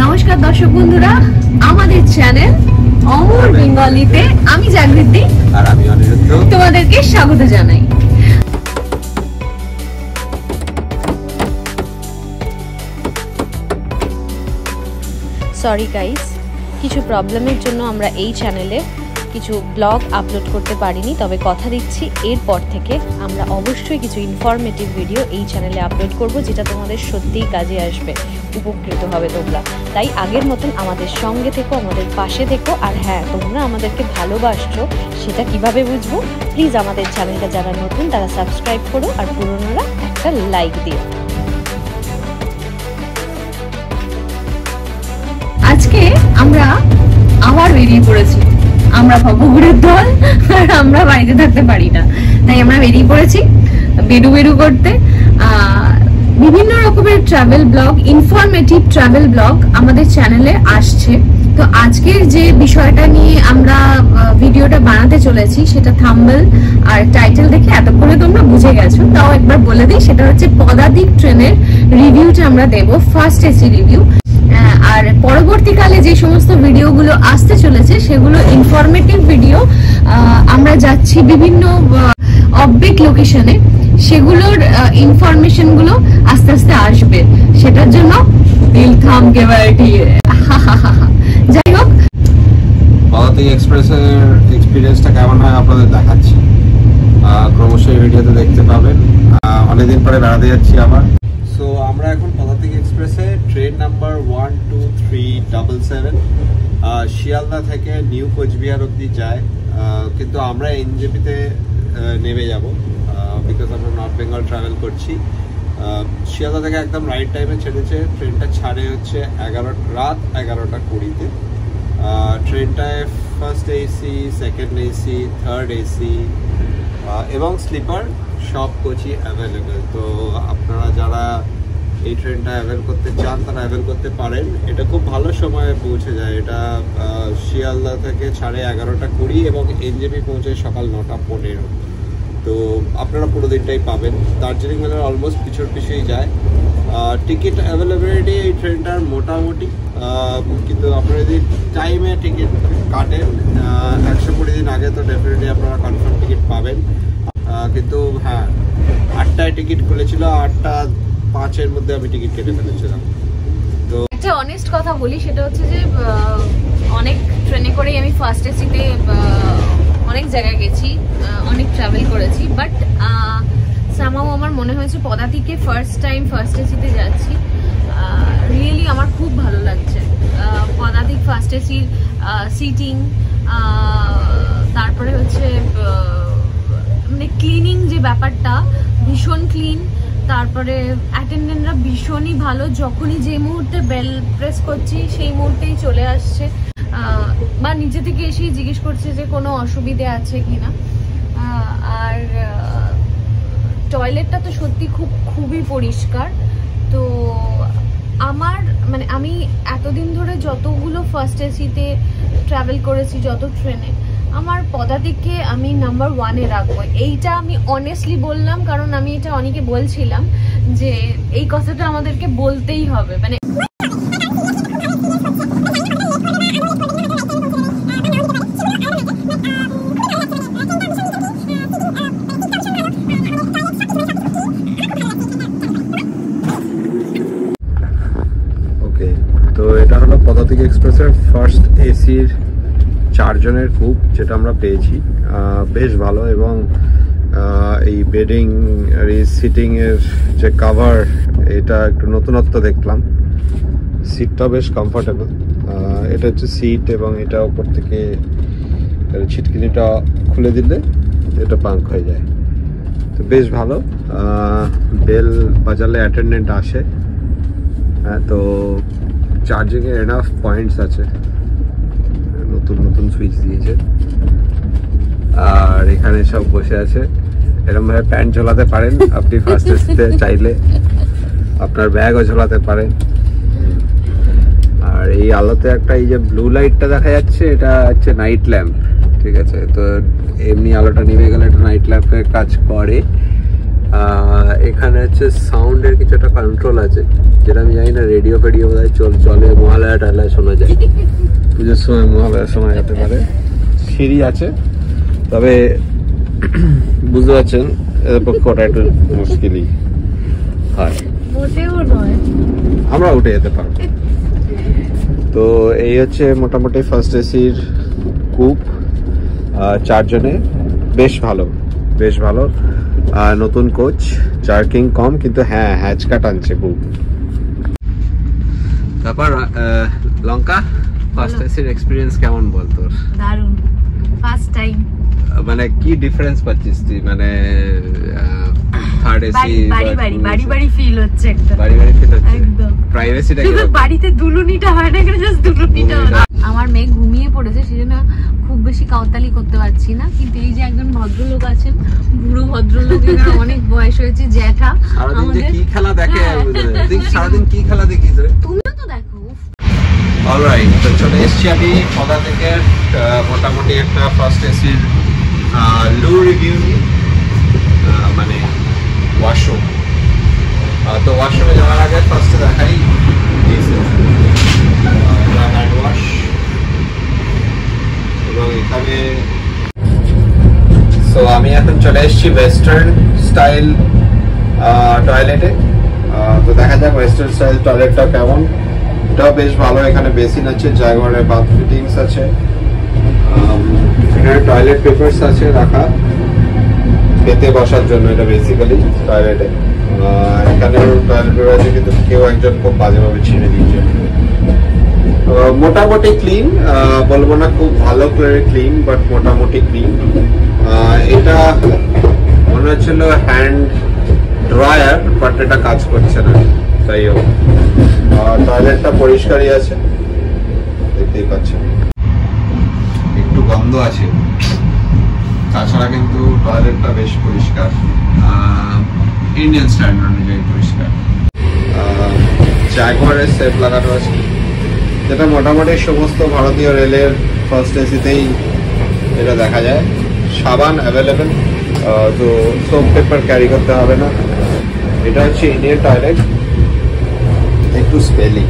নমস্কার দর্শক বন্ধুরা, আমাদের চ্যানেল অমর বেঙ্গলিতে আমি জাগৃতি আর আমি অনিরুদ্ধ তোমাদেরকে স্বাগত জানাই। সরি গাইস, কিছু প্রবলেমের জন্য আমরা এই চ্যানেলে কিছু ব্লগ আপলোড করতে পারিনি, তবে কথা দিচ্ছি এরপর থেকে আমরা অবশ্যই কিছু ইনফরমেটিভ ভিডিও এই চ্যানেলে আপলোড করব, যেটা তোমাদের সত্যিই কাজে আসবে, উপকৃত হবে তোমরা। তাই আগের মতন আমাদের সঙ্গে থেকো, আমাদের পাশে থেকো। আর হ্যাঁ, তোমরা আমাদেরকে ভালোবাসছো সেটা কিভাবে বুঝবো? প্লিজ আমাদের চ্যানেলটা যারা নতুন তারা সাবস্ক্রাইব করো, আর পুরনোরা একটা লাইক দিও। আজকে আমরা আবার বেরিয়ে পড়েছি। আমরা ভবঘুরের দল, আর আমরা বাড়িতে থাকতে পারি না, তাই আমরা বেরিয়ে পড়েছি বেরু বেরু করতে। বিভিন্ন রকমের travel blog, informative travel blog আমাদের চ্যানেলে আসছে। তো আজকের যে বিষয়টা নিয়ে আমরা ভিডিওটা বানাতে চলেছি সেটা থাম্বনেল আর টাইটেল দেখে এতক্ষণে তোমরা বুঝে গেছো, তাও একবার বলে দিই। সেটা হচ্ছে পদাতিক ট্রেনের রিভিউটা আমরা দেব, ফার্স্ট এসি রিভিউ। আর পরবর্তীকালে যে সমস্ত ভিডিওগুলো আসতে চলেছে সেগুলো ইনফরমেটিভ ভিডিও। আমরা যাচ্ছি বিভিন্ন অফবিট লোকেশনে, সেগুলোর ইনফরমেশন গুলো আস্তে আস্তে আসবে, সেটার জন্য দিল থাম কে बैठिए। যাই হোক, পদাতিক এক্সপ্রেসের এক্সপিরিয়েন্সটা কেমন হয় আপনাদের দেখাচ্ছি, ক্রমশ এই ভিডিওতে দেখতে পাবেন। অনেকদিন পরে বেড়াতে যাচ্ছি আবার। সো আমরা এখন পদাতিক এক্সপ্রেসে ট্রেন নাম্বার 12377 শিয়ালদা থেকে নিউ কোচবিহার অব্দি যায়, কিন্তু আমরা এনজেপিতে নেমে যাব, বিকজ আমরা নর্থ বেঙ্গল ট্রাভেল করছি। শিয়ালদা থেকে একদম রাইট টাইমে ছেড়েছে, ট্রেনটা ছাড়ে হচ্ছে রাত 11টা 20-তে। ট্রেনটায় first AC, second AC, third AC এবং স্লিপার সব কোচই অ্যাভেলেবেল। তো আপনারা যারা এই ট্রেনটা অ্যাভেল করতে চান তারা অ্যাভেল করতে পারেন। এটা খুব ভালো সময়ে পৌঁছে যায়, এটা শিয়ালদা থেকে ছাড়ে 11টা 20 এবং এনজেপি পৌঁছে সকাল 9টা 15। তো আপনারা পুরো দিনটাই পাবেন। দার্জিলিং মেলার অলমোস্ট পিছিয়ে যায়। টিকিট অ্যাভেলেবিলিটি এই ট্রেনটার মোটামুটি, কিন্তু আপনারা যদি টাইমে টিকিট কাটেন 120 দিন আগে, তো ডেফিনেটলি আপনারা কনফার্ম টিকিট পাবেন। কিন্তু হ্যাঁ, 8টায় টিকিট খুলেছিল, 8:05 মধ্যে আমি টিকিট কেটে ফেলেছিলাম। তো একটা অনেস্ট কথা বলি, সেটা হচ্ছে যে অনেক ট্রেনে করেই আমি ফার্স্ট এসিতে অনেক জায়গায় গেছি, অনেক ট্রাভেল করেছি, বাট সামহাও আমার মনে হয়েছে পদাতিকে ফার্স্ট টাইম ফার্স্ট এসিতে যাচ্ছি, রিয়েলি আমার খুব ভালো লাগছে। পদাতিক ফার্স্ট এসির সিটিং, তারপরে হচ্ছে মানে ক্লিনিং যে ব্যাপারটা, ভীষণ ক্লিন। তারপরে অ্যাটেন্ডেন্টরা ভীষণই ভালো, যখনই যে মুহূর্তে বেল প্রেস করছি সেই মুহূর্তেই চলে আসছে, বা নিজে থেকে এসেই জিজ্ঞেস করছে যে কোনো অসুবিধে আছে কিনা। আর টয়লেটটা তো সত্যি খুবই পরিষ্কার। তো আমার মানে আমি এতদিন ধরে যতগুলো ফার্স্ট এসিতে ট্রাভেল করেছি, যত ট্রেনে, আমার পদাতিককে আমি নাম্বার 1-এ রাখবো। এইটা আমি অনেস্টলি বললাম, কারণ আমি এটা অনেকে বলছিলাম যে এই কথাটা আমাদেরকে বলতেই হবে। মানে ওকে, তো এটা হলো পদাতিক এক্সপ্রেসের ফার্স্ট এসির 4 জনের কুপ, যেটা আমরা পেয়েছি। বেশ ভালো, এবং এই বেডিং আর এই সিটিং এর যে কাভার, এটা একটু নতুনত্ব দেখলাম। সিটটা বেশ কমফোর্টেবল। এটা হচ্ছে সিট, এবং এটা উপর থেকে ছিটকিনিটা খুলে দিলে এটা পাঙ্ক হয়ে যায়, তো বেশ ভালো। বেল বাজালে অ্যাটেন্ডেন্ট আসে। হ্যাঁ, তো চার্জিংয়ে এনাফ পয়েন্টস আছে, নতুন সুইচ দিয়েছে। আর এখানে সব বসে আছে, এরকম ভাবে প্যান্ট ঝোলাতে পারেন আপনি ফার্স্ট এসিতে, চাইলে আপনার ব্যাগও ঝোলাতে পারেন। আর এই আলোতে একটা এই যে ব্লু লাইটটা দেখা যাচ্ছে, এটা হচ্ছে নাইট ল্যাম্প, ঠিক আছে? তো এমনি আলোটা নিভে গেলে এটা নাইট ল্যাম্পের কাজ করে। এখানে হচ্ছে সাউন্ডের কিছু একটা কন্ট্রোল আছে, যেটা আমি জানি না রেডিও ফেডিও বোধহয় চলে, মহালয়া টালয়া শোনা যায়, পুজোর সময় মহালয়া শোনা যেতে পারে। সিঁড়ি আছে, তবে বুঝতে পারছেন এর পক্ষে ওটা একটু মুশকিলই হয়, আমরা উঠে যেতে পারবো। তো এই হচ্ছে মোটামুটি ফার্স্ট এসির কুপ, 4 জনে, বেশ ভালো। নতুন কোচ, জার্কিং কম, কিন্তু হ্যাঁ হ্যাচকা টানছে খুব। তারপর লঙ্কা, ফার্স্ট এসির এক্সপিরিয়েন্স কেমন বল তোর? দারুণ, ফার্স্ট টাইম। মানে কি ডিফারেন্স পাচ্ছিস তুই? মানে থার্ড এসি বাড়ি ফিল হচ্ছে, একটা বাড়ি ফিল হচ্ছে, একদম প্রাইভেসিটা কি? বাড়িতে দুলুনিটা হয় না, এখানে জাস্ট দুলুনিটা হয়। আমার মেয়ে ঘুমিয়ে পড়েছে, সেজন্য খুব বেশি কাউতালি করতে পারছি না, কিন্তু এই যে একজন ভদ্রলোক আছেন, বুড়ো ভদ্রলোক, অনেক বয়স হয়েছে, জ্যাঠা, আমাদের কি খেলা দেখে, সারাদিন কি খেলা দেখিস রে? তুমিও তো দেখো। অলরাইট, তো চলে এসছি আমি পদা থেকে, মোটামুটি একটা ফার্স্ট এসির লো রিভিউ, মানে ওয়াশরুম। তো ওয়াশরুমে যাওয়ার আগে ফার্স্টে দেখাই হ্যান্ড ওয়াশ, এবং এখানে সো আমি এখন চলে এসেছি ওয়েস্টার্ন স্টাইল টয়লেটে। তো দেখা যাক ওয়েস্টার্ন স্টাইল টয়লেটটা কেমন। এটাও বেশ ভালো, এখানে বেসিন আছে, জায়গায় বাথ ফিটিংস আছে, এখানে টয়লেট পেপারস আছে রাখা পেতে বসার জন্য, এটা বেসিক্যালি টয়লেটে। এখানে টয়লেট পেপার আছে, কিন্তু কেউ একজন খুব বাজেভাবে ছিঁড়ে দিয়েছে। মোটামুটি ক্লিন, বলবো না খুব ভালো করে ক্লিন, বাট মোটামুটি ক্লিন। এটা মনে হচ্ছিল হ্যান্ড ড্রায়ার, বাট এটা কাজ করছে না, তাই হোক। টয়লেটটা পরিষ্কারই আছে, দেখতেই পাচ্ছেন, একটু গন্ধ আছে, তাছাড়া কিন্তু টয়লেটটা বেশ পরিষ্কার, ইন্ডিয়ান স্ট্যান্ডার্ড অনুযায়ী পরিষ্কার। জাগুয়ারের সেট লাগানো আছে, যেটা মোটামুটি সমস্ত ভারতীয় রেলের ফার্স্ট এসিতেই এটা দেখা যায়। সাবান অ্যাভেলেবেল, তো সোপ পেপার ক্যারি করতে হবে না। এটা হচ্ছে ইন্ডিয়ান টয়লেট, একটু স্মেলি,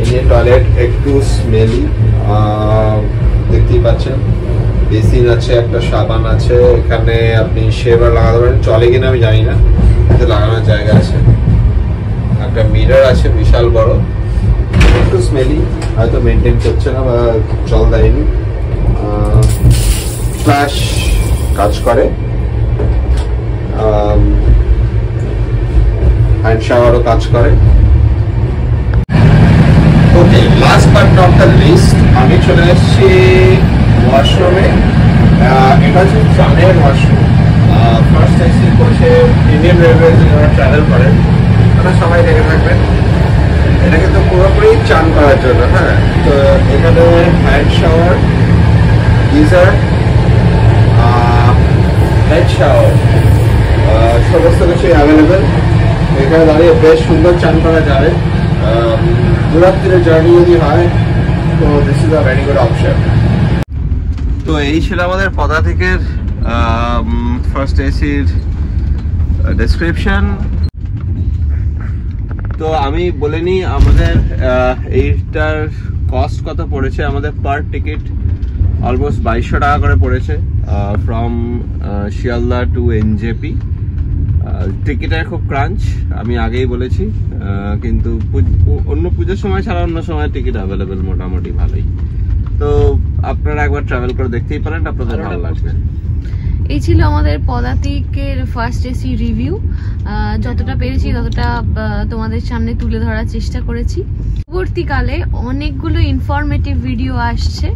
ইন্ডিয়ান টয়লেট একটু স্মেলি, দেখতেই পাচ্ছেন। বেসিন আছে, একটা সাবান আছে, এখানে আপনি শেভার লাগাতে পারেন, চলে কিনা আমি জানি না, কিন্তু লাগানোর জায়গা আছে। একটা মিরর আছে বিশাল বড়, একটু স্মেলি, হয়তো মেনটেন করছে না বা জল দেয়নি। ফ্ল্যাশ কাজ করে, হ্যান্ড শাওয়ারও কাজ করে। Okay, last but not the least, আমি চলে এসেছি ওয়াশরুমে। এটা হচ্ছে ট্রানের ওয়াশরুম। ফার্স্ট এসি কোচে ইন্ডিয়ান রেলওয়ে যারা ট্রাভেল করেন তারা সবাই দেখে থাকবেন, এটা কিন্তু পুরোপুরি চান করার জন্য। হ্যাঁ, তো এখানে hand shower, geyser, head shower, সমস্ত কিছুই অ্যাভেলেবেল। এখানে দাঁড়িয়ে বেশ সুন্দর চান করা যাবে। দূরাত্মের জার্নি যদি হয় তো this is a very good option. তো এই ছিল আমাদের পদা থেকে ফার্স্ট এসির ডেসক্রিপশন। তো আমি বলে নিই আমাদের এইটার কস্ট কত পড়েছে। আমাদের পার টিকিট অলমোস্ট 2200 টাকা করে পড়েছে, ফ্রম শিয়ালদা টু এনজেপি। টিকিটের খুব ক্রাঞ্চ, আমি আগেই বলেছি, কিন্তু অন্য পুজোর সময় ছাড়া অন্য সময় টিকিট অ্যাভেলেবেল মোটামুটি ভালোই। তো আপনারা একবার ট্রাভেল করে দেখতেই পারেন, আপনাদের ভালো লাগবে। এই ছিল আমাদের পদাতিকের ফার্স্ট এসি রিভিউ। যতটা পেরেছি ততটা তোমাদের সামনে তুলে ধরার চেষ্টা করেছি। পরবর্তীকালে অনেকগুলো ইনফরমেটিভ ভিডিও আসছে,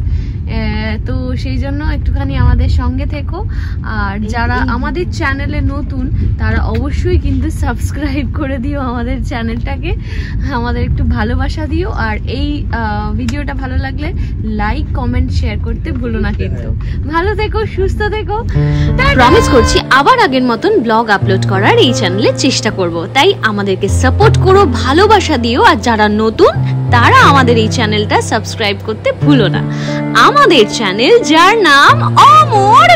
তো সেই জন্য একটুখানি আমাদের সঙ্গে থেকো। আর যারা আমাদের চ্যানেলে নতুন তারা অবশ্যই কিন্তু সাবস্ক্রাইব করে দিও আমাদের চ্যানেলটাকে, আমাদের একটু ভালোবাসা দিও। আর এই ভিডিওটা ভালো লাগলে লাইক, কমেন্ট, শেয়ার করতে ভুলো না কিন্তু। ভালো থেকো, সুস্থ থেকো। প্রমিস করছি আবার আগের মতন ব্লগ আপলোড করার এই চ্যানেলে চেষ্টা করব, তাই আমাদেরকে সাপোর্ট করো, ভালোবাসা দিও। আর যারা নতুন তারা আমাদের এই চ্যানেলটা সাবস্ক্রাইব করতে ভুলো না। আমাদের চ্যানেল যার নাম অমর